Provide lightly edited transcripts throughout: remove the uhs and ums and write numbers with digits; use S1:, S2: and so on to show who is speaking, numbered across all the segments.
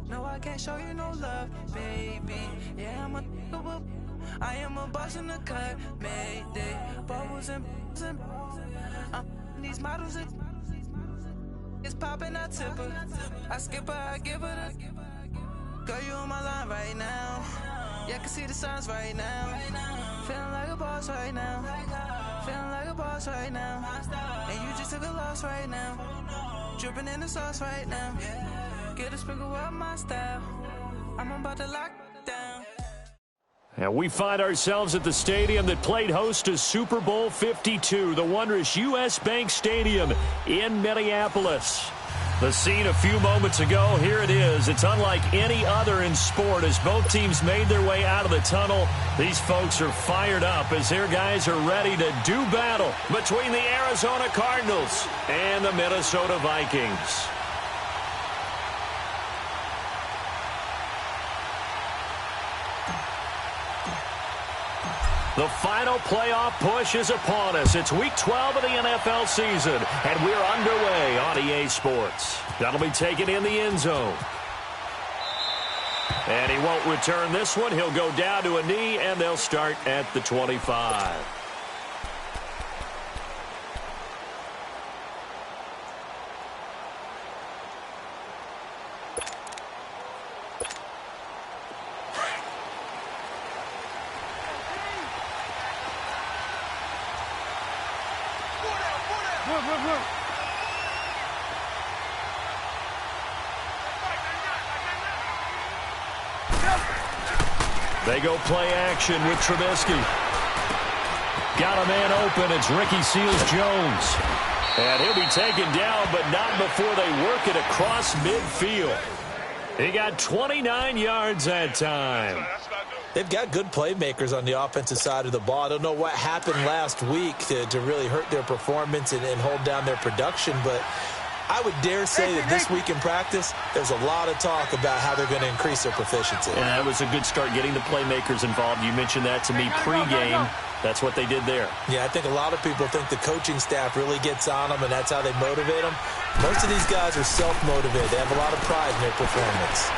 S1: No, I can't show you no love, baby. Yeah, I am a boss in the cut, mayday. Bubbles and these models it's popping, I tip her. I skip her, I give her the. Girl, you on my line right now. Yeah, I can see the signs right now. Feeling like a boss right now. Feeling like a boss right now. And you just took a loss right now. Dripping in the sauce right now. Get a sprinkle up my style. I'm about to lock down.
S2: And we find ourselves at the stadium that played host to Super Bowl 52, the wondrous U.S. Bank Stadium in Minneapolis. The scene a few moments ago, here it is. It's unlike any other in sport as both teams made their way out of the tunnel. These folks are fired up as their guys are ready to do battle between the Arizona Cardinals and the Minnesota Vikings. The final playoff push is upon us. It's Week 12 of the NFL season, and we're underway on EA Sports. That'll be taken in the end zone. And he won't return this one. He'll go down to a knee, and they'll start at the 25. They go play action with Trubisky. Got a man open. It's Ricky Seals-Jones. And he'll be taken down, but not before they work it across midfield. He got 29 yards that time.
S3: They've got good playmakers on the offensive side of the ball. I don't know what happened last week to really hurt their performance and hold down their production, but I would dare say that this week in practice, there's a lot of talk about how they're going to increase their proficiency.
S2: And that was a good start getting the playmakers involved. You mentioned that to me pregame. That's what they did there.
S3: Yeah, I think a lot of people think the coaching staff really gets on them, and that's how they motivate them. Most of these guys are self-motivated. They have a lot of pride in their performance.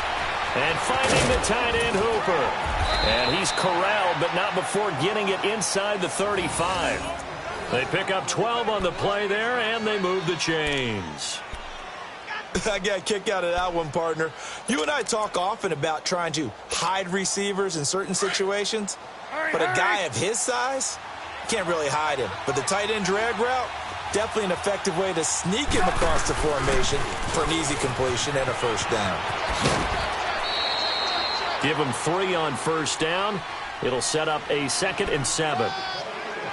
S2: And finding the tight end Hooper. And he's corralled, but not before getting it inside the 35. They pick up 12 on the play there, and they move the chains.
S3: I got a kick out of that one, partner. You and I talk often about trying to hide receivers in certain situations, but a guy of his size, can't really hide him. But the tight end drag route, definitely an effective way to sneak him across the formation for an easy completion and a first down.
S2: Give him 3 on first down. It'll set up a 2nd and 7.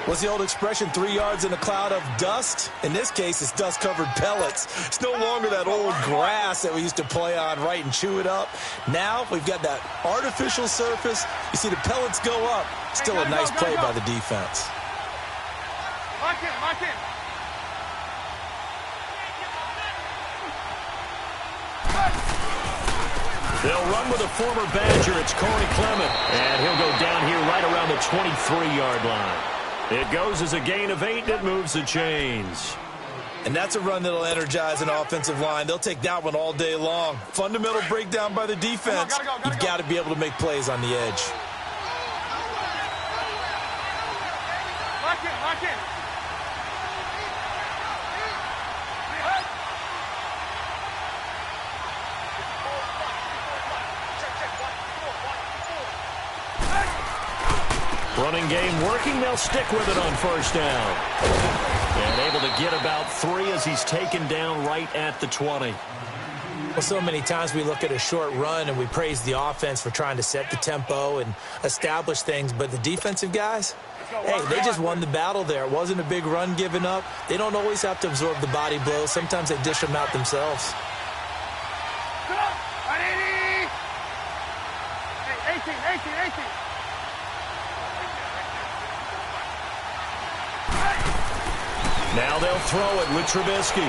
S3: What's the old expression, 3 yards in a cloud of dust? In this case, it's dust-covered pellets. It's no longer that old grass that we used to play on, right, and chew it up. Now we've got that artificial surface. You see the pellets go up. Still a nice play by the defense.
S4: Lock in, lock in.
S2: They'll run with a former Badger. It's Corey Clement. And he'll go down here right around the 23-yard line. It goes as a gain of 8. It moves the chains.
S3: And that's a run that'll energize an offensive line. They'll take that one all day long. Fundamental breakdown by the defense. You've got to be able to make plays on the edge.
S4: Lock in, lock in.
S2: Running game working. They'll stick with it on first down. And able to get about 3 as he's taken down right at the 20.
S3: Well, so many times we look at a short run and we praise the offense for trying to set the tempo and establish things. But the defensive guys, hey, they just won the battle there. It wasn't a big run given up. They don't always have to absorb the body blows. Sometimes they dish them out themselves.
S4: Hey, 18.
S2: Now they'll throw it with Trubisky.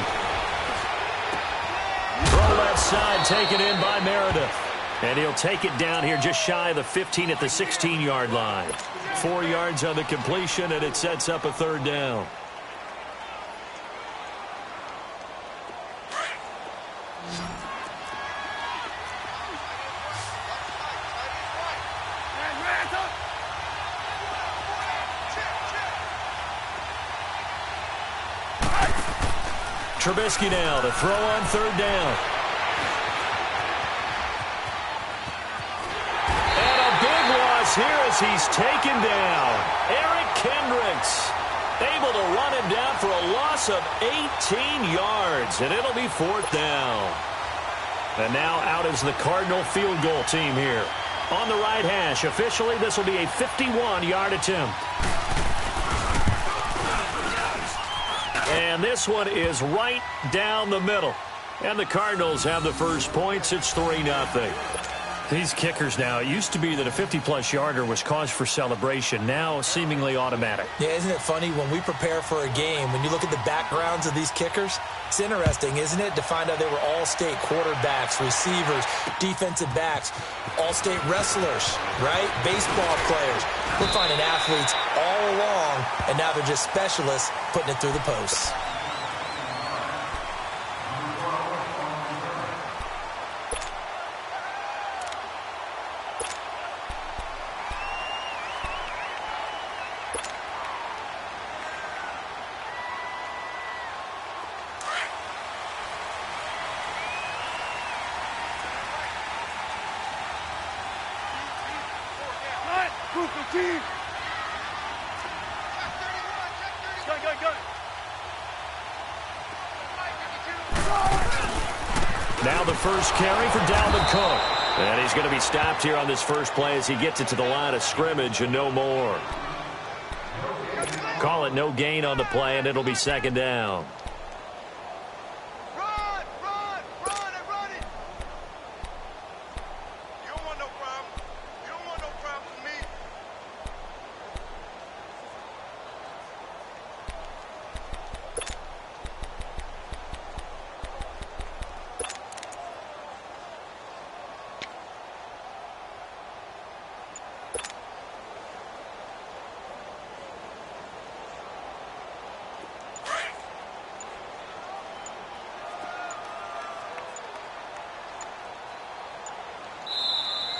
S2: Throw left side, taken in by Meredith. And he'll take it down here just shy of the 15 at the 16-yard line. 4 yards on the completion, and it sets up a 3rd down. Trubisky now to throw on third down. And a big loss here as he's taken down. Eric Kendricks able to run him down for a loss of 18 yards, and it'll be fourth down. And now out is the Cardinal field goal team here. On the right hash, officially this will be a 51-yard attempt. And this one is right down the middle. And the Cardinals have the first points. It's 3-0. These kickers now, it used to be that a 50-plus yarder was cause for celebration. Now seemingly automatic.
S3: Yeah, isn't it funny when we prepare for a game, when you look at the backgrounds of these kickers, it's interesting, isn't it, to find out they were all-state quarterbacks, receivers, defensive backs, all-state wrestlers, right? Baseball players. We're finding athletes all along, and now they're just specialists putting it through the posts.
S2: Now the first carry for Dalvin Cook. And he's going to be stopped here on this first play as he gets it to the line of scrimmage and no more. Call it no gain on the play, and it'll be second down.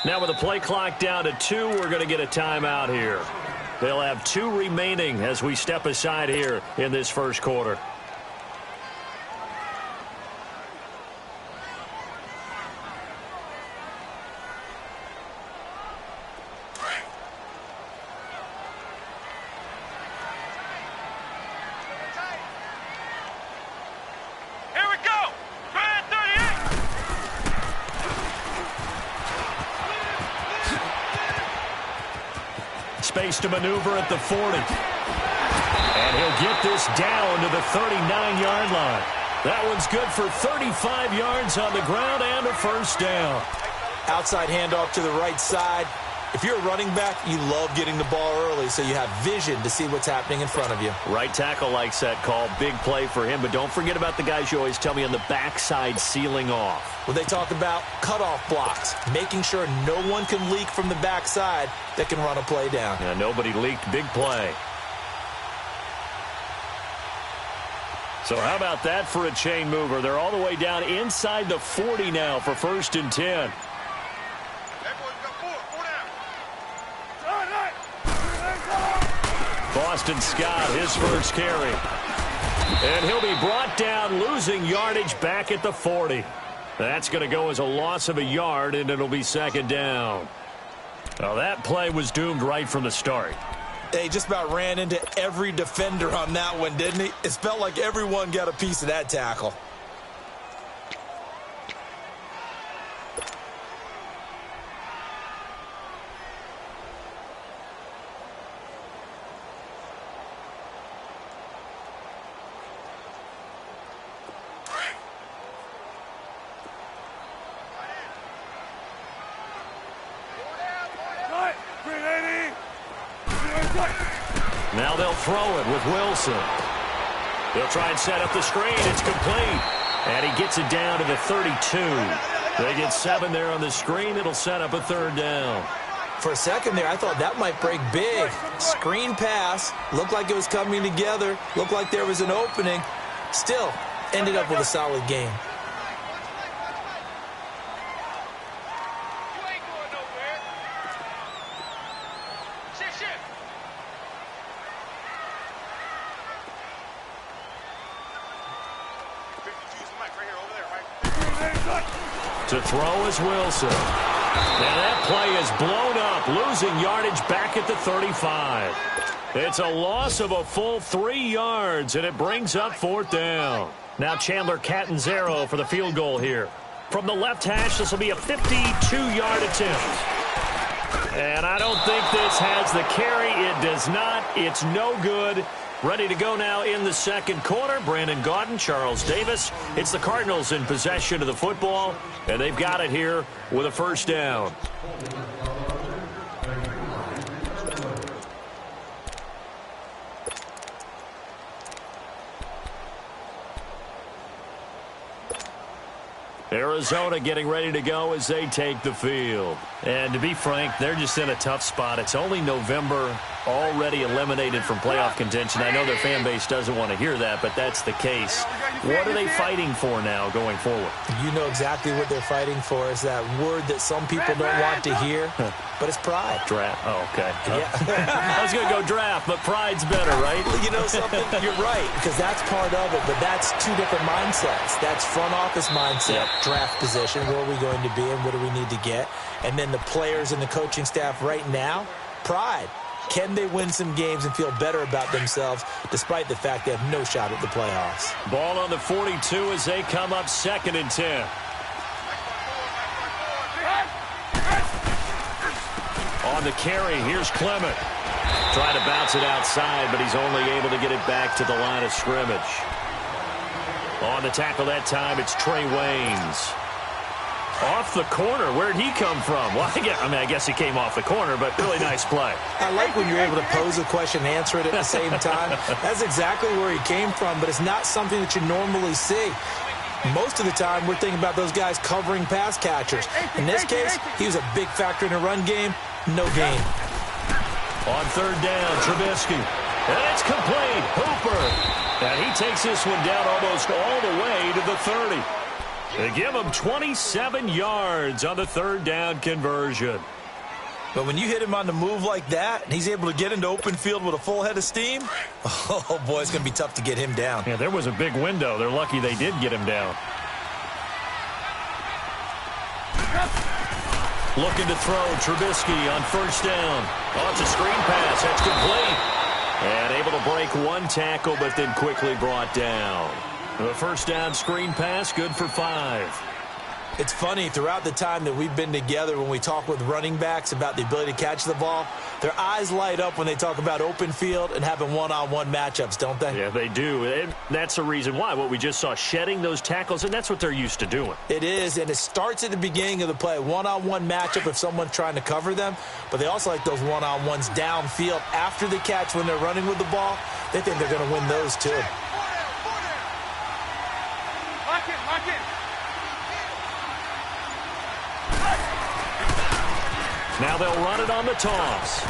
S2: Now with the play clock down to 2, we're going to get a timeout here. They'll have 2 remaining as we step aside here in this first quarter. Space to maneuver at the 40. And he'll get this down to the 39-yard line. That one's good for 35 yards on the ground and a first down.
S3: Outside handoff to the right side. If you're a running back, you love getting the ball early so you have vision to see what's happening in front of you.
S2: Right tackle likes that call. Big play for him. But don't forget about the guys you always tell me on the backside sealing off.
S3: Well, they talk about cutoff blocks, making sure no one can leak from the backside that can run a play down.
S2: Yeah, nobody leaked. Big play. So how about that for a chain mover? They're all the way down inside the 40 now for 1st and 10. Boston Scott, his first carry. And he'll be brought down, losing yardage back at the 40. That's going to go as a loss of a yard, and it'll be second down. Well, that play was doomed right from the start.
S3: He just about ran into every defender on that one, didn't he? It felt like everyone got a piece of that tackle.
S2: Now they'll throw it with Wilson. They'll try and set up the screen. It's complete. And he gets it down to the 32. They get 7 there on the screen. It'll set up a third down.
S3: For a second there, I thought that might break big. Screen pass. Looked like it was coming together. Looked like there was an opening. Still, ended up with a solid game.
S2: To throw is Wilson. And that play is blown up, losing yardage back at the 35. It's a loss of a full 3 yards, and it brings up 4th down. Now Chandler Catanzaro for the field goal here. From the left hash, this will be a 52-yard attempt. And I don't think this has the carry. It does not. It's no good. Ready to go now in the second quarter. Brandon Gaudin, Charles Davis. It's the Cardinals in possession of the football, and they've got it here with a first down. Arizona getting ready to go as they take the field. And to be frank, they're just in a tough spot. It's only November, already eliminated from playoff contention. I know their fan base doesn't want to hear that, but that's the case. What are they fighting for now going forward?
S3: You know exactly what they're fighting for. Is that word that some people don't want to hear, but it's pride.
S2: Draft. Oh, okay.
S3: Yeah.
S2: I was going to go draft, but pride's better, right?
S3: You know something? You're right, because that's part of it, but that's two different mindsets. That's front office mindset, draft position, where are we going to be and what do we need to get? And then the players and the coaching staff right now, pride. Can they win some games and feel better about themselves despite the fact they have no shot at the playoffs?
S2: Ball on the 42 as they come up 2nd and 10. On the carry, here's Clement. Trying to bounce it outside, but he's only able to get it back to the line of scrimmage. On the tackle that time, it's Trey Waynes. Off the corner. Where'd he come from? Well, I guess he came off the corner, but really nice play.
S3: I like when you're able to pose a question and answer it at the same time. That's exactly where he came from, but it's not something that you normally see. Most of the time, we're thinking about those guys covering pass catchers. In this case, he was a big factor in the run game. No gain.
S2: On 3rd down, Trubisky. And it's complete. Hooper. And he takes this one down almost all the way to the 30. They give him 27 yards on the 3rd down conversion.
S3: But when you hit him on the move like that, and he's able to get into open field with a full head of steam, oh, boy, it's going to be tough to get him down.
S2: Yeah, there was a big window. They're lucky they did get him down. Looking to throw, Trubisky on 1st down. Oh, it's a screen pass. That's complete. And able to break one tackle, but then quickly brought down. The 1st down screen pass, good for 5.
S3: It's funny, throughout the time that we've been together, when we talk with running backs about the ability to catch the ball, their eyes light up when they talk about open field and having one-on-one matchups, don't they?
S2: Yeah, they do. And that's the reason why. What we just saw, shedding those tackles, and that's what they're used to doing.
S3: It is, and it starts at the beginning of the play. One-on-one matchup if someone's trying to cover them, but they also like those one-on-ones downfield after the catch when they're running with the ball. They think they're going to win those too.
S4: Lock it, lock it.
S2: Now they'll run it on the toss.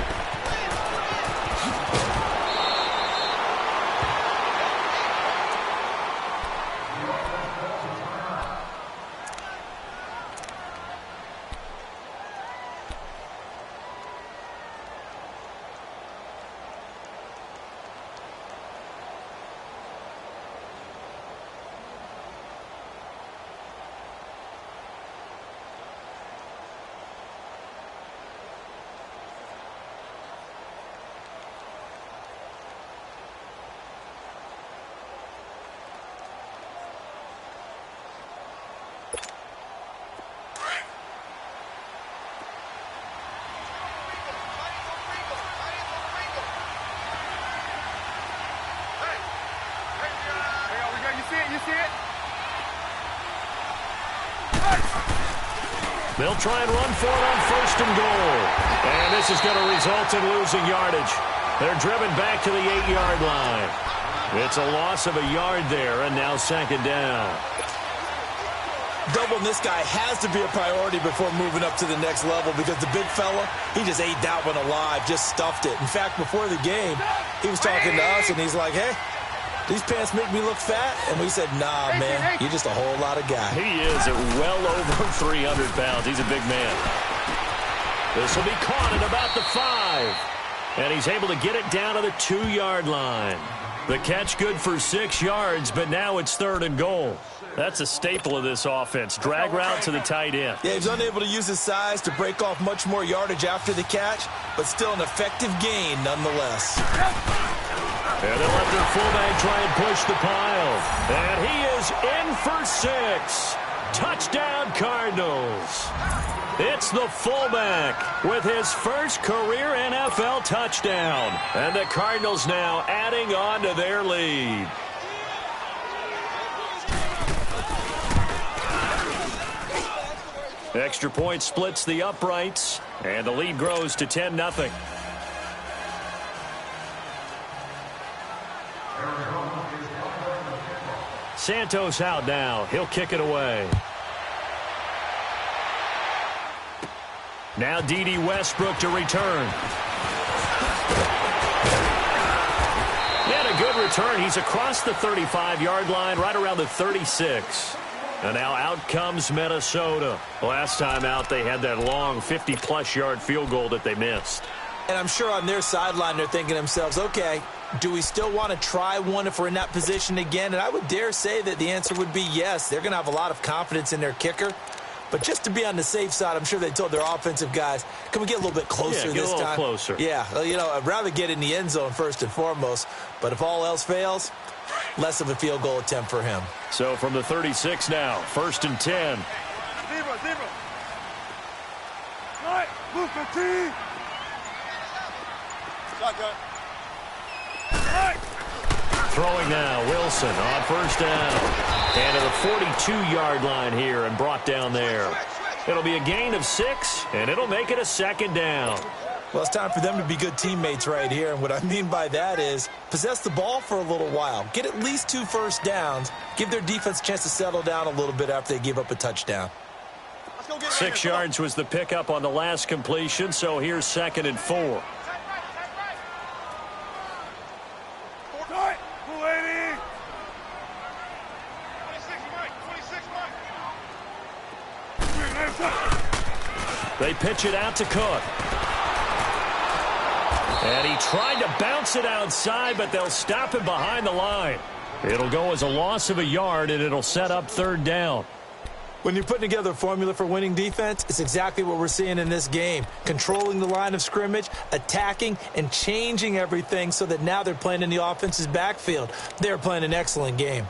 S2: They'll try and run for it on 1st and goal. And this is going to result in losing yardage. They're driven back to the 8-yard line. It's a loss of a yard there, and now 2nd down.
S3: Doubling this guy has to be a priority before moving up to the next level, because the big fella, he just ate that one alive, just stuffed it. In fact, before the game, he was talking to us, and he's like, hey, these pants make me look fat? And we said, nah, man, you're just a whole lot of guy.
S2: He is at well over 300 pounds. He's a big man. This will be caught at about the 5. And he's able to get it down to the 2-yard line. The catch good for 6 yards, but now it's 3rd and goal. That's a staple of this offense. Drag route to the tight end.
S3: Yeah, he's unable to use his size to break off much more yardage after the catch, but still an effective gain nonetheless.
S2: And they'll let their fullback try and push the pile. And he is in for 6. Touchdown, Cardinals. It's the fullback with his first career NFL touchdown. And the Cardinals now adding on to their lead. Extra point splits the uprights, and the lead grows to 10-0. Santos out now. He'll kick it away. Now D.D. Westbrook to return. He had a good return. He's across the 35-yard line, right around the 36. And now out comes Minnesota. Last time out, they had that long 50-plus yard field goal that they missed.
S3: And I'm sure on their sideline, they're thinking to themselves, okay, do we still want to try one if we're in that position again? And I would dare say that the answer would be yes. They're going to have a lot of confidence in their kicker. But just to be on the safe side, I'm sure they told their offensive guys, can we get a little bit closer this time?
S2: Yeah, get a little closer.
S3: Yeah, you know, I'd rather get in the end zone first and foremost. But if all else fails, less of a field goal attempt for him.
S2: So from the 36 now, 1st and 10.
S4: Zebra. Right, move the team. Shotgun. Right.
S2: Throwing now, Wilson on 1st down. And to the 42-yard line here and brought down there. It'll be a gain of 6, and it'll make it a 2nd down.
S3: Well, it's time for them to be good teammates right here. And what I mean by that is possess the ball for a little while. Get at least 2 first downs. Give their defense a chance to settle down a little bit after they give up a touchdown.
S2: 6 yards was the pickup on the last completion, so here's 2nd and 4. They pitch it out to Cook. And he tried to bounce it outside, but they'll stop him behind the line. It'll go as a loss of a yard, and it'll set up 3rd down.
S3: When you're putting together a formula for winning defense, it's exactly what we're seeing in this game. Controlling the line of scrimmage, attacking, and changing everything so that now they're playing in the offense's backfield. They're playing an excellent game.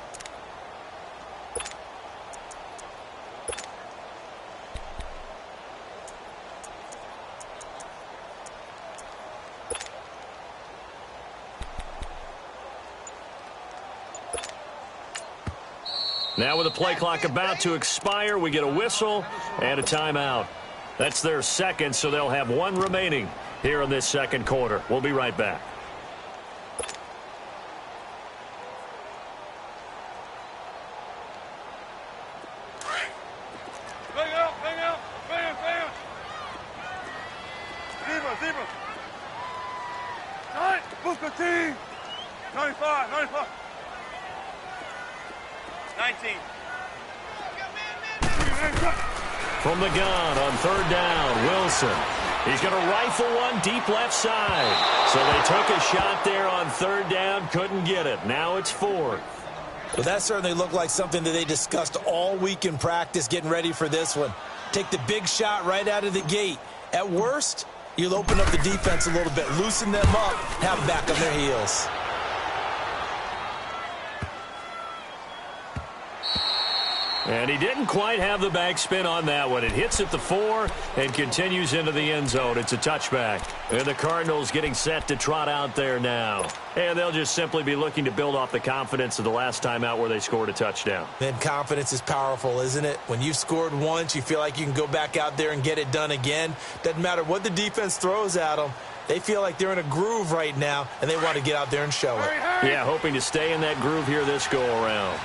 S2: Now with the play clock about to expire, we get a whistle and a timeout. That's their 2nd, so they'll have 1 remaining here in this 2nd quarter. We'll be right back.
S4: Bang out. Zebra. All right, move the team. 95. 19.
S2: From the gun on 3rd down, Wilson. He's going to rifle one deep left side. So they took a shot there on 3rd down, couldn't get it. Now it's 4th.
S3: Well, that certainly looked like something that they discussed all week in practice getting ready for this one. Take the big shot right out of the gate. At worst, you'll open up the defense a little bit, loosen them up, have them back on their heels.
S2: And he didn't quite have the backspin on that one. It hits at the 4 and continues into the end zone. It's a touchback. And the Cardinals getting set to trot out there now. And they'll just simply be looking to build off the confidence of the last time out where they scored a touchdown.
S3: Man, confidence is powerful, isn't it? When you've scored once, you feel like you can go back out there and get it done again. Doesn't matter what the defense throws at them. They feel like they're in a groove right now, and they want to get out there and show it.
S2: Yeah, hoping to stay in that groove here this go-around.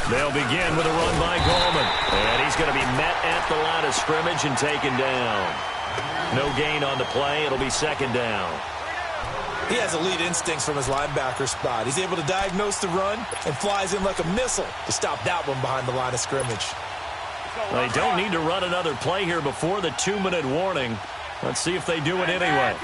S2: They'll begin with a run by Goldman. And he's going to be met at the line of scrimmage and taken down. No gain on the play. It'll be 2nd down.
S3: He has elite instincts from his linebacker spot. He's able to diagnose the run and flies in like a missile to stop that one behind the line of scrimmage.
S2: They don't need to run another play here before the 2-minute warning. Let's see if they do it anyway.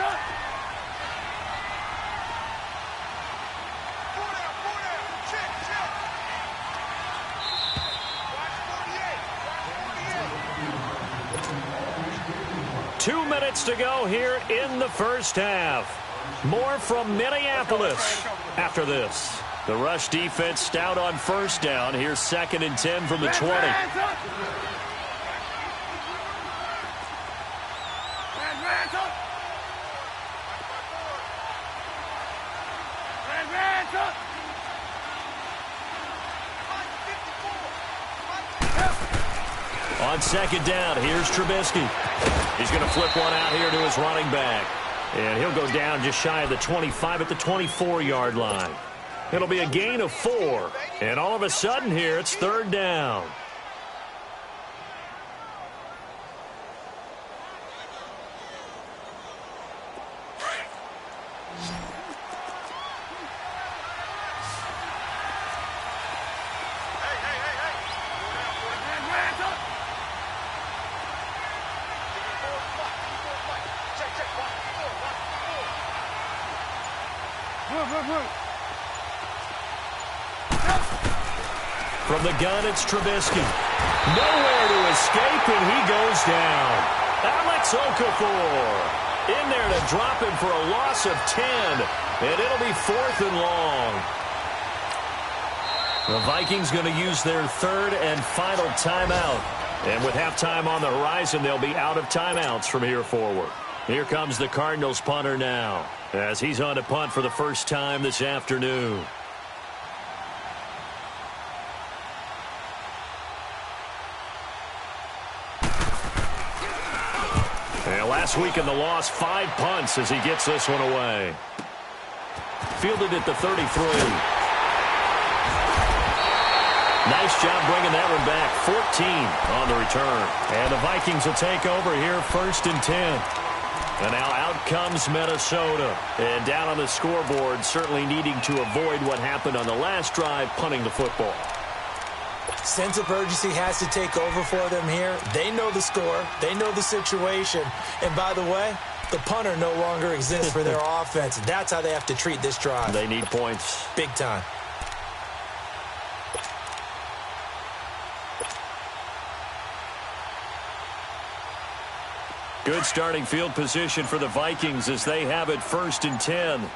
S2: Two minutes to go here in the first half. More from Minneapolis after this. The rush defense stout on first down. Here's 2nd and 10 from the 20. On 2nd down, here's Trubisky. He's going to flip one out here to his running back. And he'll go down just shy of the 25 at the 24-yard line. It'll be a gain of 4. And all of a sudden here, it's 3rd down. From the gun, it's Trubisky. Nowhere to escape, and he goes down. Alex Okafor in there to drop him for a loss of 10, and it'll be 4th and long. The Vikings going to use their 3rd and final timeout. And with halftime on the horizon, they'll be out of timeouts from here forward. Here comes the Cardinals punter now, as he's on to punt for the first time this afternoon. And last week in the loss, 5 punts as he gets this one away. Fielded at the 33. Nice job bringing that one back. 14 on the return. And the Vikings will take over here 1st and 10. And now out comes Minnesota. And down on the scoreboard, certainly needing to avoid what happened on the last drive, punting the football.
S3: Sense of urgency has to take over for them here. They know the score. They know the situation. And by the way, the punter no longer exists for their offense. That's how they have to treat this drive.
S2: They need points.
S3: Big time.
S2: Good starting field position for the Vikings as they have it 1st and 10.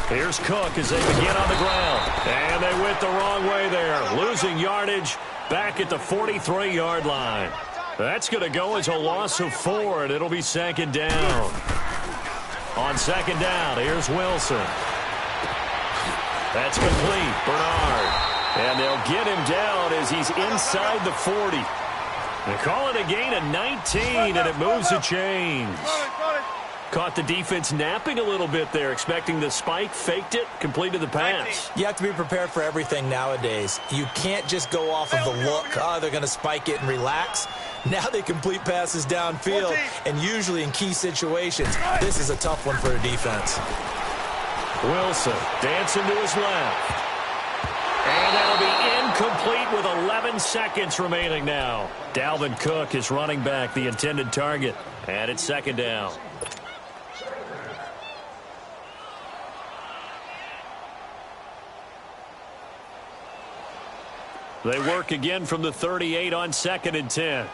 S2: Here's Cook as they begin on the ground. And they went the wrong way there. Losing yardage back at the 43-yard line. That's going to go as a loss of 4, and it'll be 2nd down. On 2nd down, here's Wilson. That's complete. Bernard. And they'll get him down as he's inside the 40. They call it a gain of 19, and it moves the chains. Caught the defense napping a little bit there, expecting the spike, faked it, completed the pass.
S3: You have to be prepared for everything nowadays. You can't just go off of the look, they're going to spike it and relax. Now they complete passes downfield, and usually in key situations, this is a tough one for a defense.
S2: Wilson dancing to his left. And that'll be incomplete with 11 seconds remaining now. Dalvin Cook is running back, the intended target. And it's 2nd down. They work again from the 38 on 2nd and 10.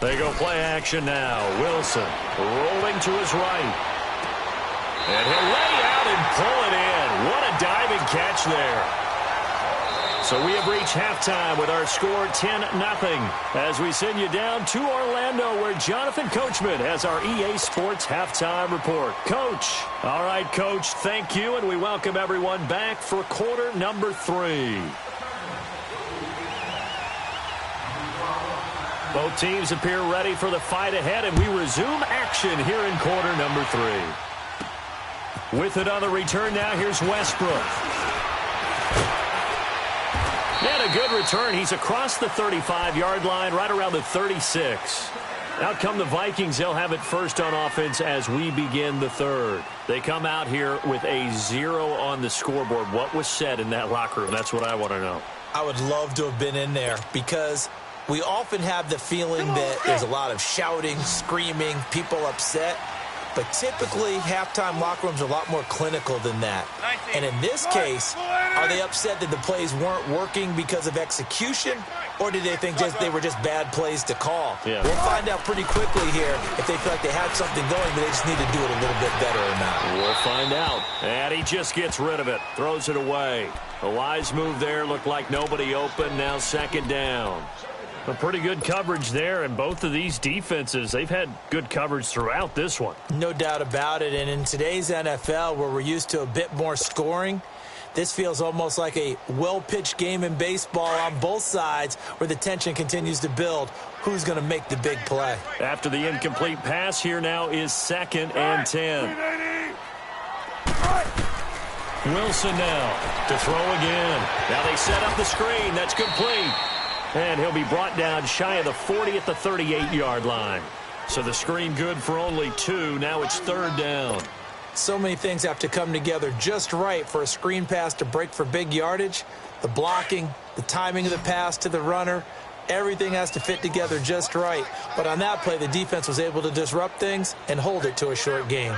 S2: They go play action now. Wilson rolling to his right. And he'll lay out and pull it in. What a diving catch there. So we have reached halftime with our score 10-0 as we send you down to Orlando where Jonathan Coachman has our EA Sports halftime report. Coach. All right, Coach, thank you, and we welcome everyone back for quarter number 3. Both teams appear ready for the fight ahead, and we resume action here in quarter number 3. With it on the return now, here's Westbrook. a good return. He's across the 35-yard line, right around the 36. Out come the Vikings. They'll have it first on offense as we begin the third. They come out here with a 0 on the scoreboard. What was said in that locker room? That's what I want to know.
S3: I would love to have been in there because we often have the feeling that there's a lot of shouting, screaming, people upset. But typically, halftime locker rooms are a lot more clinical than that. And in this case, are they upset that the plays weren't working because of execution? Or did they think they were just bad plays to call?
S2: Yeah.
S3: We'll find out pretty quickly here if they feel like they had something going, but they just need to do it a little bit better or not.
S2: We'll find out. And he just gets rid of it. Throws it away. A wise move there. Looked like nobody open. Now second down. A pretty good coverage there, and both of these defenses, they've had good coverage throughout this one.
S3: No doubt about it, and in today's NFL, where we're used to a bit more scoring, this feels almost like a well-pitched game in baseball on both sides where the tension continues to build. Who's going to make the big play?
S2: After the incomplete pass, here now is 2nd and 10. Wilson now to throw again. Now they set up the screen. That's complete. And he'll be brought down shy of the 40 at the 38-yard line. So the screen good for only 2. Now it's 3rd down.
S3: So many things have to come together just right for a screen pass to break for big yardage. The blocking, the timing of the pass to the runner, everything has to fit together just right. But on that play, the defense was able to disrupt things and hold it to a short gain.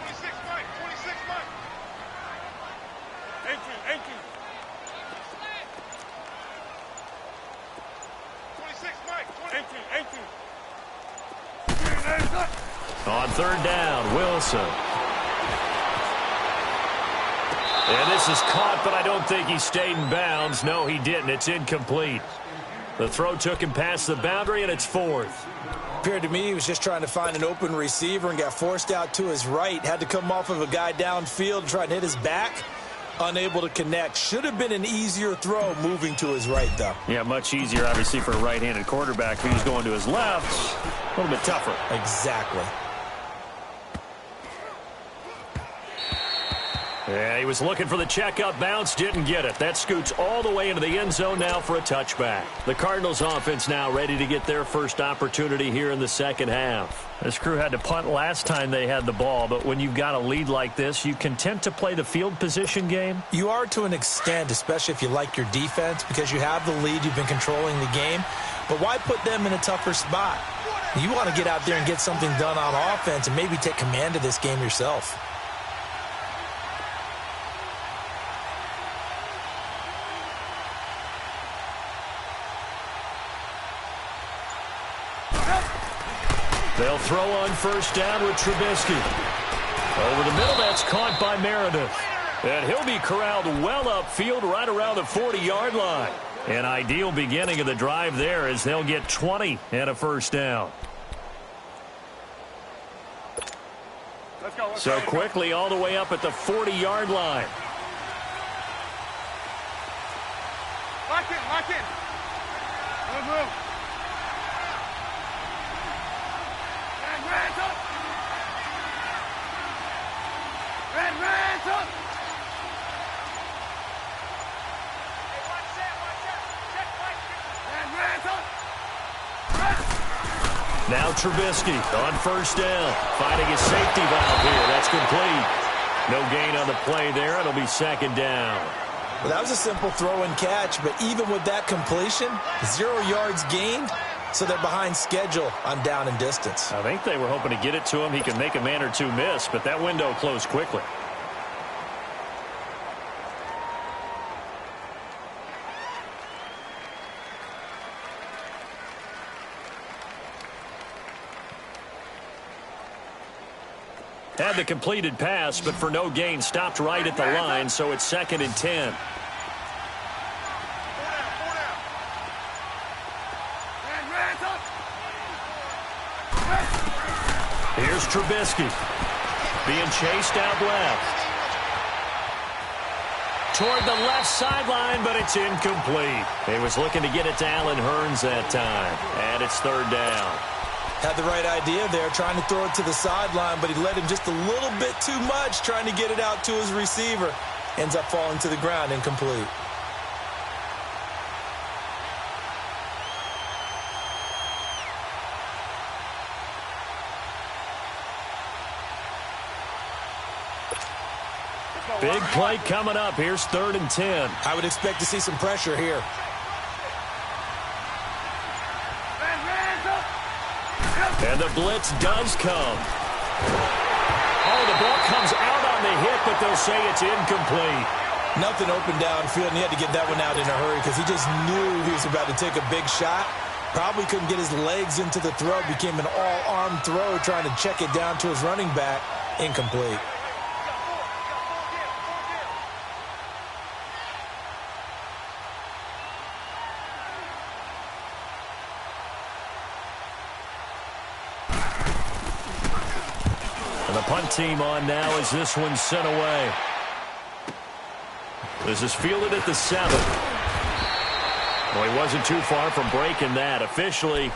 S4: 26, Mike. 26, Mike. 18, 18. 26, Mike. 18, 18.
S2: On 3rd down, Wilson. And this is caught, but I don't think he stayed in bounds. No, he didn't. It's incomplete. The throw took him past the boundary, and it's 4th.
S3: Appeared to me he was just trying to find an open receiver and got forced out to his right. Had to come off of a guy downfield, try and hit his back. Unable to connect. Should have been an easier throw moving to his right, though.
S2: Yeah, much easier, obviously, for a right-handed quarterback. If he's going to his left, a little bit tougher.
S3: Exactly.
S2: Yeah, he was looking for the checkup bounce, didn't get it. That scoots all the way into the end zone now for a touchback. The Cardinals offense now ready to get their first opportunity here in the second half. This crew had to punt last time they had the ball, but when you've got a lead like this, you content to play the field position game?
S3: You are to an extent, especially if you like your defense, because you have the lead, you've been controlling the game. But why put them in a tougher spot? You want to get out there and get something done on offense and maybe take command of this game yourself.
S2: They'll throw on 1st down with Trubisky. Over the middle, that's caught by Meredith. And he'll be corralled well upfield right around the 40-yard line. An ideal beginning of the drive there as they'll get 20 and a 1st down.
S4: Let's go.
S2: So quickly all the way up at the 40-yard line.
S4: Lock in, lock in. Move, move. Red, up. Red, up. Hey, watch that, check, Red, up.
S2: Now Trubisky on 1st down. Finding his safety valve here. That's complete. No gain on the play there. It'll be 2nd down.
S3: Well, that was a simple throw and catch, but even with that completion, 0 yards gained, so they're behind schedule on down and distance.
S2: I think they were hoping to get it to him. He could make a man or two miss, but that window closed quickly. Had the completed pass, but for no gain, stopped right at the line, so it's 2nd and 10. Here's Trubisky. Being chased out left. Toward the left sideline, but it's incomplete. He was looking to get it to Allen Hurns that time. And it's 3rd down.
S3: Had the right idea there, trying to throw it to the sideline, but he led him just a little bit too much, trying to get it out to his receiver. ends up falling to the ground incomplete.
S2: Big play coming up. Here's 3rd and 10.
S3: I would expect to see some pressure here.
S2: And the blitz does come. Oh, the ball comes out on the hit, but they'll say it's incomplete.
S3: Nothing open downfield, and he had to get that one out in a hurry because he just knew he was about to take a big shot. Probably couldn't get his legs into the throw. Became an all-arm throw trying to check it down to his running back. Incomplete.
S2: And the punt team on now as this one's sent away. This is fielded at the 7. Well, he wasn't too far from breaking that. Officially,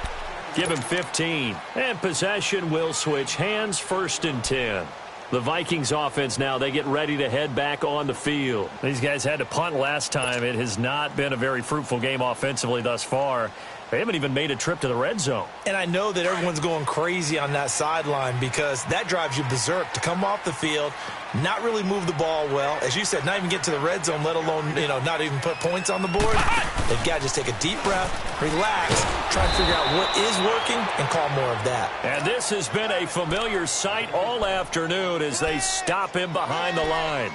S2: give him 15. And possession will switch hands. 1st and 10. The Vikings offense now, they get ready to head back on the field. These guys had to punt last time. It has not been a very fruitful game offensively thus far. They haven't even made a trip to the red zone.
S3: And I know that everyone's going crazy on that sideline because that drives you berserk to come off the field, not really move the ball well. As you said, not even get to the red zone, let alone, not even put points on the board. They've got to just take a deep breath, relax, try to figure out what is working, and call more of that.
S2: And this has been a familiar sight all afternoon as they stop him behind the line.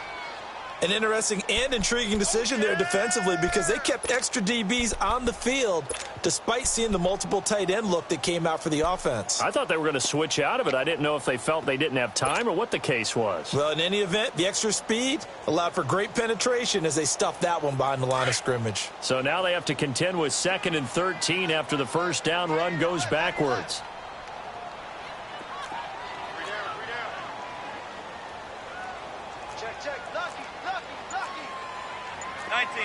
S3: An interesting and intriguing decision there defensively because they kept extra DBs on the field despite seeing the multiple tight end look that came out for the offense.
S2: I thought they were going to switch out of it. I didn't know if they felt they didn't have time or what the case was.
S3: Well, in any event, the extra speed allowed for great penetration as they stuffed that one behind the line of scrimmage.
S2: So now they have to contend with 2nd and 13 after the first down run goes backwards.
S4: Check. Lucky. 19.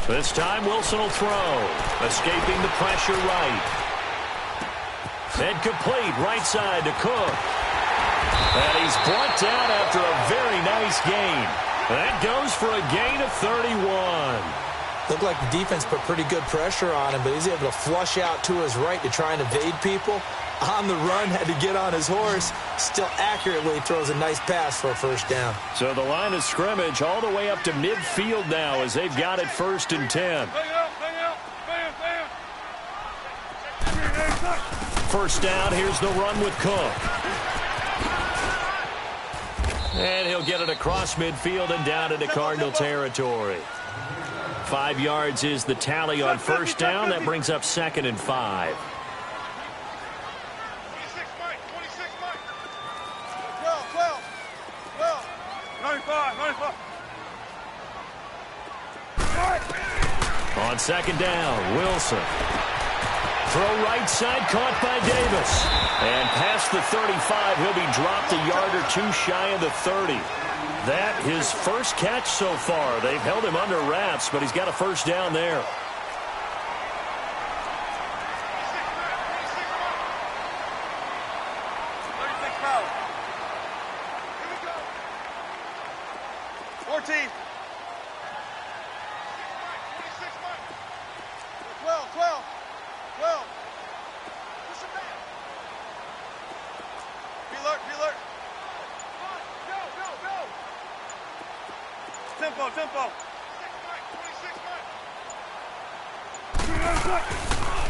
S2: This time Wilson will throw. Escaping the pressure right. And complete right side to Cook. And he's brought down after a very nice gain. That goes for a gain of 31.
S3: Looked like the defense put pretty good pressure on him, but he's able to flush out to his right to try and evade people. On the run, had to get on his horse. Still accurately throws a nice pass for a first down.
S2: So the line of scrimmage all the way up to midfield now as they've got it 1st and 10. First down, here's the run with Cook. And he'll get it across midfield and down into Cardinal territory. 5 yards is the tally on first down. That brings up 2nd and 5.
S4: 95.
S2: On 2nd down, Wilson. Throw right side, caught by Davis. And past the 35, he'll be dropped a yard or two shy of the 30. That his first catch so far. They've held him under wraps, but he's got a first down there.
S4: Tempo.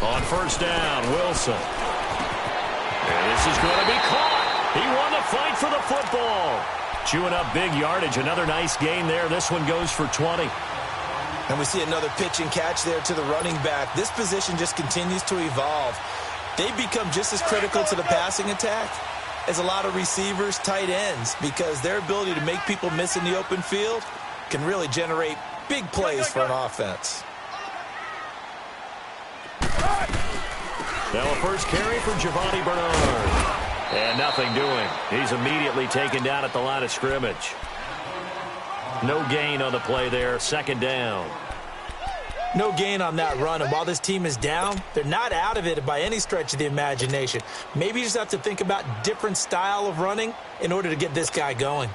S2: On first down, Wilson. And this is going to be caught. He won the fight for the football. Chewing up big yardage. Another nice gain there. This one goes for 20.
S3: And we see another pitch and catch there to the running back. This position just continues to evolve. They become just as critical to the passing attack as a lot of receivers, tight ends, because their ability to make people miss in the open field can really generate big plays for an offense.
S2: Now a first carry for Giovanni Bernard. And nothing doing. He's immediately taken down at the line of scrimmage. No gain on the play there. 2nd down.
S3: No gain on that run, and while this team is down, they're not out of it by any stretch of the imagination. Maybe you just have to think about different style of running in order to get this guy going.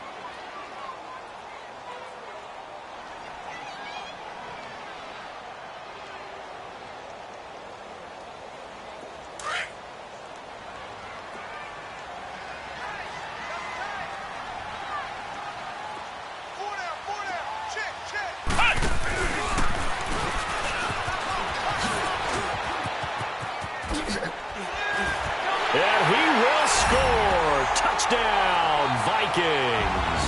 S2: And he will score. Touchdown, Vikings.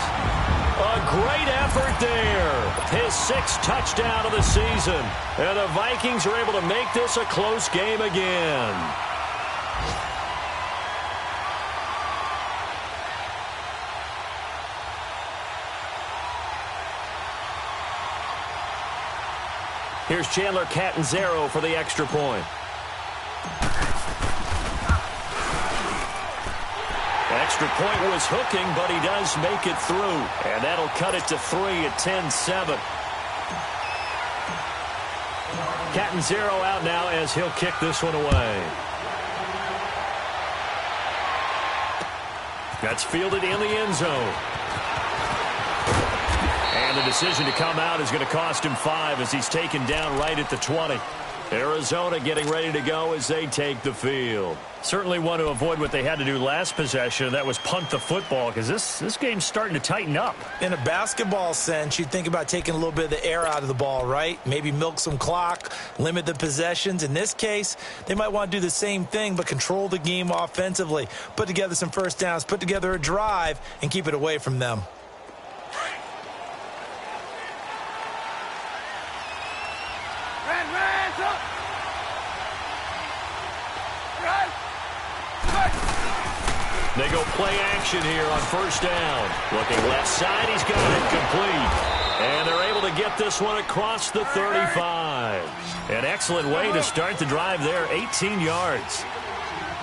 S2: A great effort there. His 6th touchdown of the season. And the Vikings are able to make this a close game again. Here's Chandler Catanzaro for the extra point. Extra point was hooking, but he does make it through. And that'll cut it to 3 at 10-7. Catanzaro out now as he'll kick this one away. That's fielded in the end zone. And the decision to come out is going to cost him 5 as he's taken down right at the 20. Arizona getting ready to go as they take the field. Certainly want to avoid what they had to do last possession. That was punt the football, because this game's starting to tighten up.
S3: In a basketball sense, you think about taking a little bit of the air out of the ball, right? Maybe milk some clock, limit the possessions. In this case, they might want to do the same thing, but control the game offensively. Put together some first downs, put together a drive, and keep it away from them.
S2: They go play action here on first down. Looking left side, he's got it complete. And they're able to get this one across the 35. An excellent way to start the drive there, 18 yards.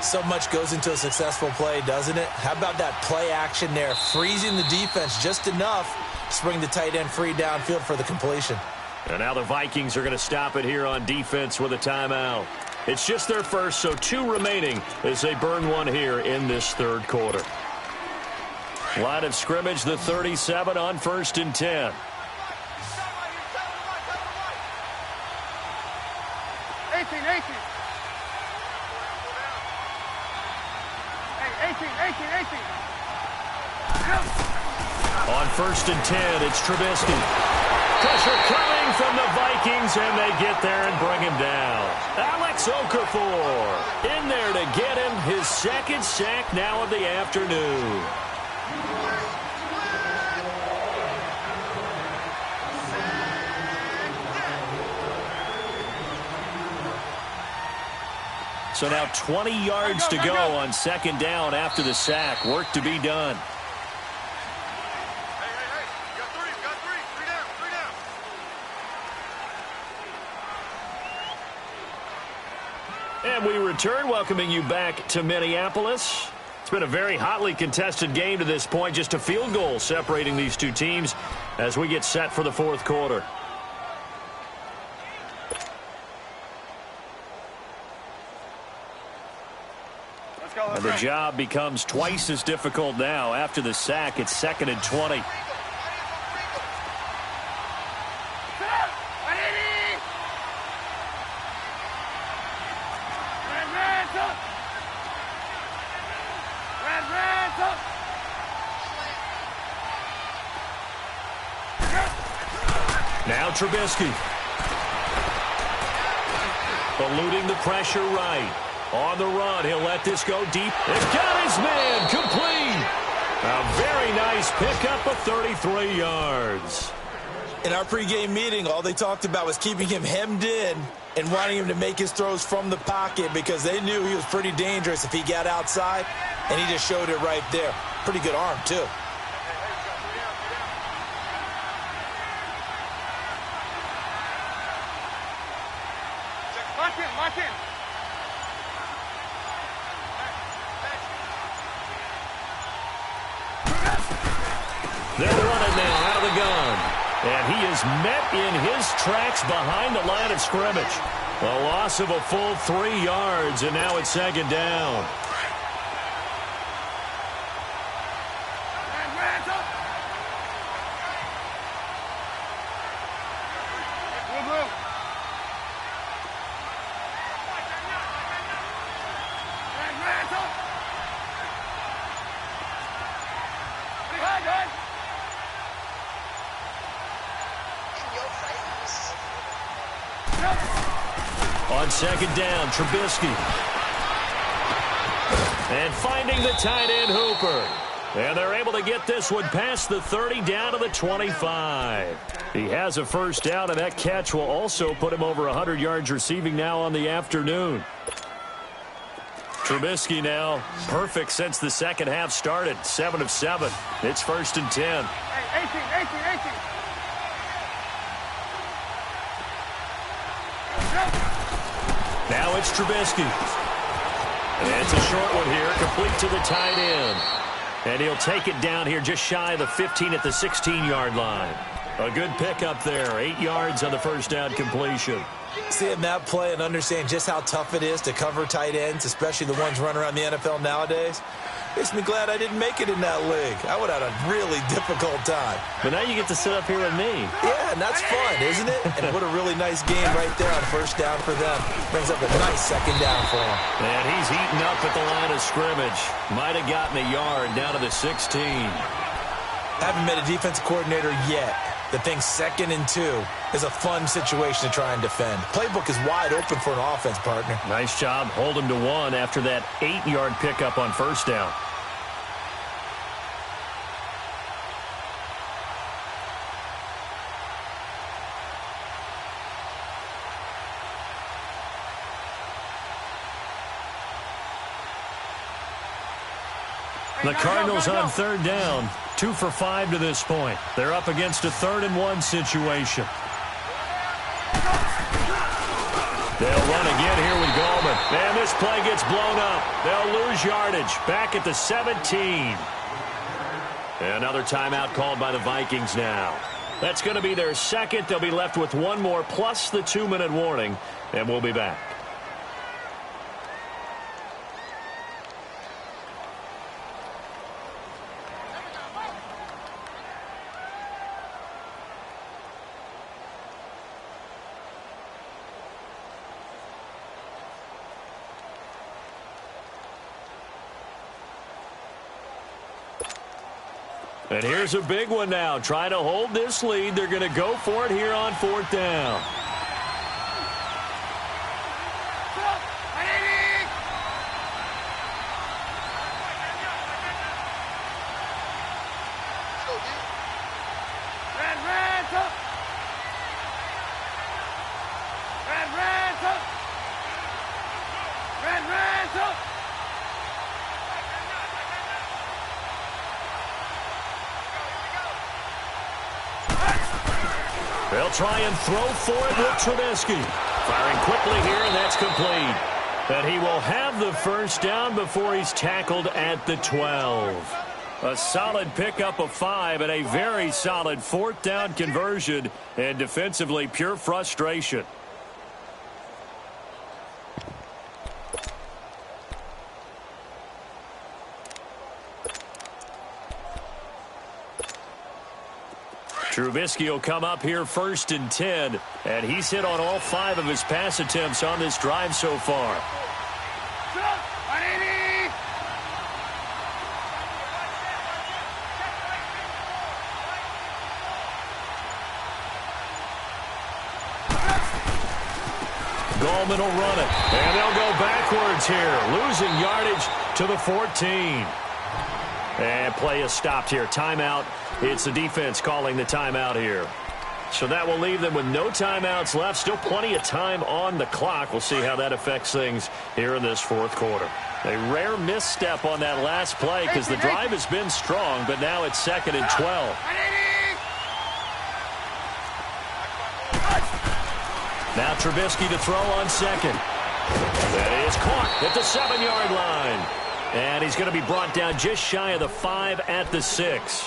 S3: So much goes into a successful play, doesn't it? How about that play action there, freezing the defense just enough to bring the tight end free downfield for the completion.
S2: And now the Vikings are going to stop it here on defense with a timeout. It's just their first, so 2 remaining as they burn one here in this third quarter. Line of scrimmage, the 37 on 1st and 10. On 1st and 10, it's Trubisky. Pressure coming from the Vikings, and they get there and bring him down. Alex Okafor in there to get him his 2nd sack now of the afternoon. So now 20 yards to go on 2nd down after the sack. Work to be done. And we return, welcoming you back to Minneapolis. It's been a very hotly contested game to this point. Just a field goal separating these two teams as we get set for the 4th quarter. And the job becomes twice as difficult now. After the sack, it's 2nd and 20. Now Trubisky. Eluding the pressure right. On the run, he'll let this go deep. It's got his man complete. A very nice pickup of 33 yards.
S3: In our pregame meeting, all they talked about was keeping him hemmed in and wanting him to make his throws from the pocket because they knew he was pretty dangerous if he got outside, and he just showed it right there. Pretty good arm, too.
S4: Lock in.
S2: They'll run it now out of the gun. And he is met in his tracks behind the line of scrimmage. A loss of a full 3 yards, and now it's second down. On second down, Trubisky. And finding the tight end, Hooper. And they're able to get this one past the 30 down to the 25. He has a first down, and that catch will also put him over 100 yards receiving now on the afternoon. Trubisky now perfect since the second half started. 7 of 7. It's 1st and 10.
S4: 18.
S2: Now it's Trubisky. And it's a short one here, complete to the tight end. And he'll take it down here just shy of the 15 at the 16-yard line. A good pickup there, 8 yards on the first down completion.
S3: Seeing that play and understanding just how tough it is to cover tight ends, especially the ones running around the NFL nowadays, makes me glad I didn't make it in that league. I would have had a really difficult time.
S2: But now you get to sit up here with me.
S3: Yeah, and that's fun, isn't it? And what a really nice game right there on first down for them. Brings up a nice second down for them.
S2: And he's eaten up at the line of scrimmage. Might have gotten a yard down to the 16.
S3: Haven't met a defense coordinator yet that thinks 2nd and 2 is a fun situation to try and defend. Playbook is wide open for an offense, partner.
S2: Nice job. Hold him to 1 after that 8-yard pickup on first down. The Cardinals on 3rd down, 2 for 5 to this point. They're up against a 3rd and 1 situation. They'll run again here with Gallman. And this play gets blown up. They'll lose yardage back at the 17. Another timeout called by the Vikings now. That's going to be their second. They'll be left with 1 more plus the 2-minute warning, and we'll be back. And here's a big one now. Trying to hold this lead. They're going to go for it here on 4th down. They'll try and throw for it with Trubisky. Firing quickly here, and that's complete. And he will have the first down before he's tackled at the 12. A solid pickup of 5 and a very solid 4th down conversion, and defensively pure frustration. Trubisky will come up here 1st and 10, and he's hit on all 5 of his pass attempts on this drive so far. Gallman will run it, and they'll go backwards here, losing yardage to the 14. And play is stopped here. Timeout. It's the defense calling the timeout here. So that will leave them with no timeouts left. Still plenty of time on the clock. We'll see how that affects things here in this 4th quarter. A rare misstep on that last play because the drive has been strong, but now it's 2nd and 12. Now Trubisky to throw on 2nd. That is caught at the 7-yard line. And he's going to be brought down just shy of the 5 at the 6.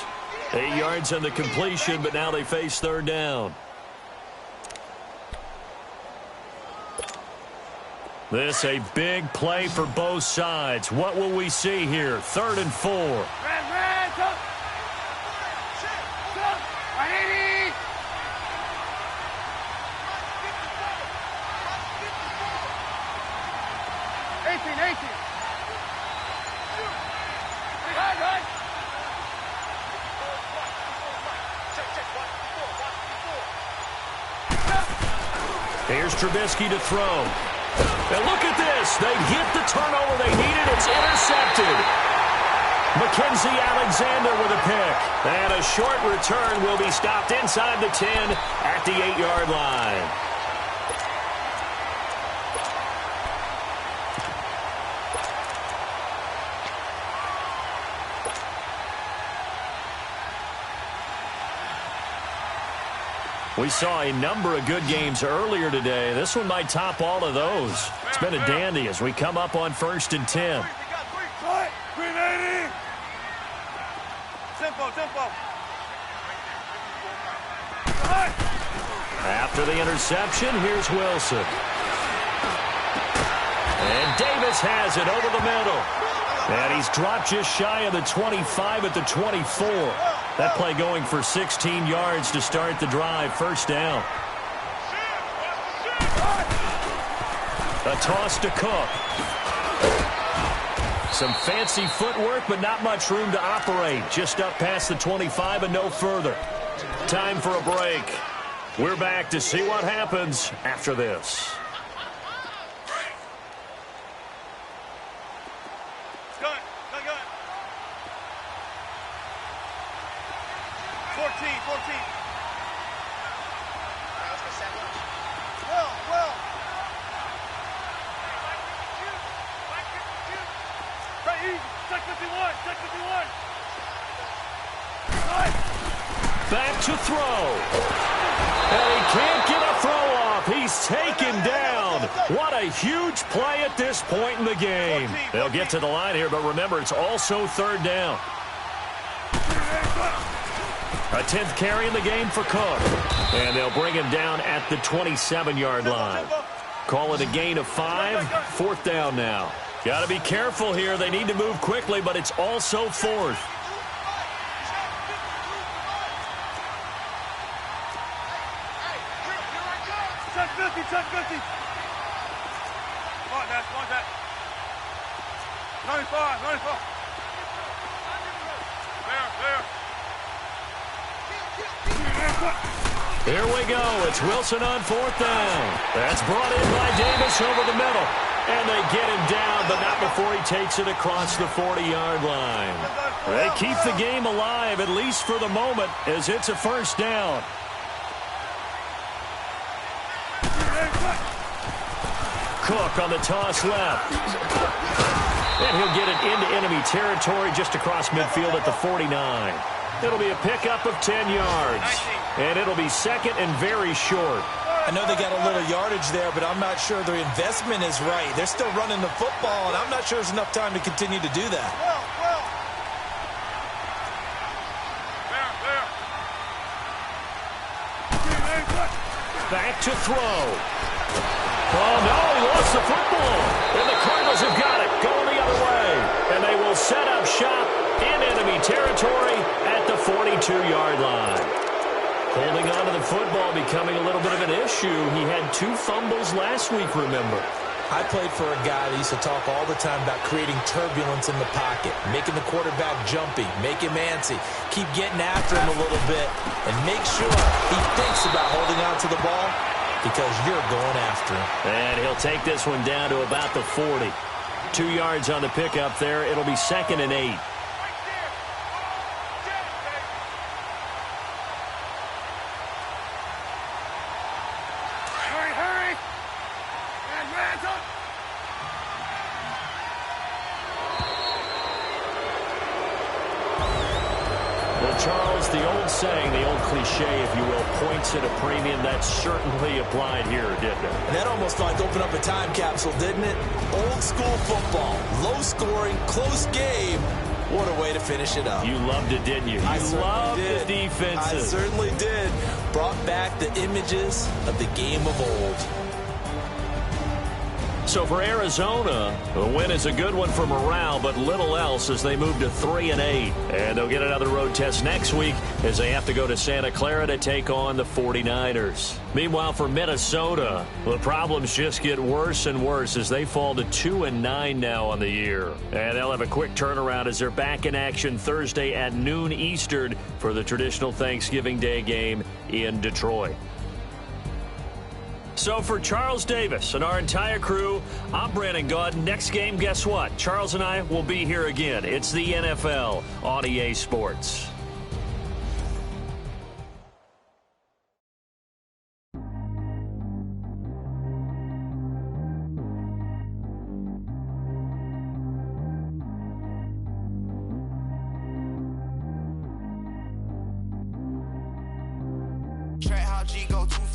S2: 8 yards on the completion, but now they face third down. This a big play for both sides. What will we see here? 3rd and 4.
S4: Red, go. 180. Right.
S2: Here's Trubisky to throw. And look at this. They get the turnover they needed. It's intercepted. Mackenzie Alexander with a pick. And a short return will be stopped inside the 10 at the 8-yard line. We saw a number of good games earlier today. This one might top all of those. It's been a dandy as we come up on 1st and 10.
S4: 380. Tempo.
S2: After the interception, here's Wilson. And Davis has it over the middle. And he's dropped just shy of the 25 at the 24. That play going for 16 yards to start the drive. First down. A toss to Cook. Some fancy footwork, but not much room to operate. Just up past the 25 and no further. Time for a break. We're back to see what happens after this.
S4: Gun. 14. Well. Right, easy. Check 51.
S2: Back to throw. And he can't get a throw off. He's taken down. What a huge play at this point in the game. They'll get to the line here, but remember, it's also 3rd down. A 10th carry in the game for Cook. And they'll bring him down at the 27-yard line. Call it a gain of 5. 4th down now. Got to be careful here. They need to move quickly, but it's also 4th.
S4: Check 50. Come on, Dash. 95. There.
S2: Here we go. It's Wilson on 4th down. That's brought in by Davis over the middle. And they get him down, but not before he takes it across the 40-yard line. They keep the game alive, at least for the moment, as it's a 1st down. Cook on the toss left. And he'll get it into enemy territory just across midfield at the 49. It'll be a pickup of 10 yards. And it'll be 2nd and very short.
S3: I know they got a little yardage there, but I'm not sure their investment is right. They're still running the football, and I'm not sure there's enough time to continue to do that.
S2: Back to throw. Oh, no, he lost the football. And the Cardinals have got it, going the other way. And they will set up shop in enemy territory at the 42-yard line. Holding on to the football becoming a little bit of an issue. He had 2 fumbles last week, remember.
S3: I played for a guy that used to talk all the time about creating turbulence in the pocket, making the quarterback jumpy, make him antsy, keep getting after him a little bit, and make sure he thinks about holding on to the ball because you're going after him.
S2: And he'll take this one down to about the 40. 2 yards on the pickup there. It'll be 2nd and 8. Charles, the old saying, the old cliche, if you will, points at a premium, that certainly applied here, didn't it?
S3: And that almost like opened up a time capsule, didn't it? Old school football, low scoring, close game. What a way to finish it up.
S2: You loved it, didn't you? You loved defensive.
S3: I certainly did. Brought back the images of the game of old.
S2: So for Arizona, the win is a good one for morale, but little else as they move to 3-8. And they'll get another road test next week as they have to go to Santa Clara to take on the 49ers. Meanwhile, for Minnesota, the problems just get worse and worse as they fall to 2-9 now on the year. And they'll have a quick turnaround as they're back in action Thursday at noon Eastern for the traditional Thanksgiving Day game in Detroit. So for Charles Davis and our entire crew, I'm Brandon Gaudin. Next game, guess what? Charles and I will be here again. It's the NFL on EA Sports.
S5: Track how G go too